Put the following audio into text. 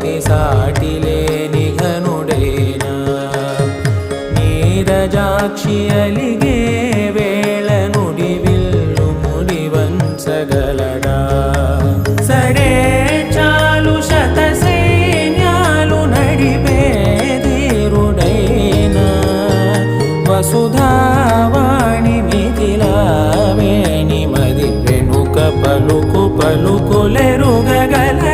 పతి సాటి లేని ఘనుడైనా నీరజాక్షి అలిగే వేళ నుడి విల్లు ముడి వంచగలడా సడే చాలు శత సైన్యాలు నడిపే ధీరుడైనా వసుధావాణి మిథిలావేణి మది వెనుక పలుకు పలుకులెరుగగల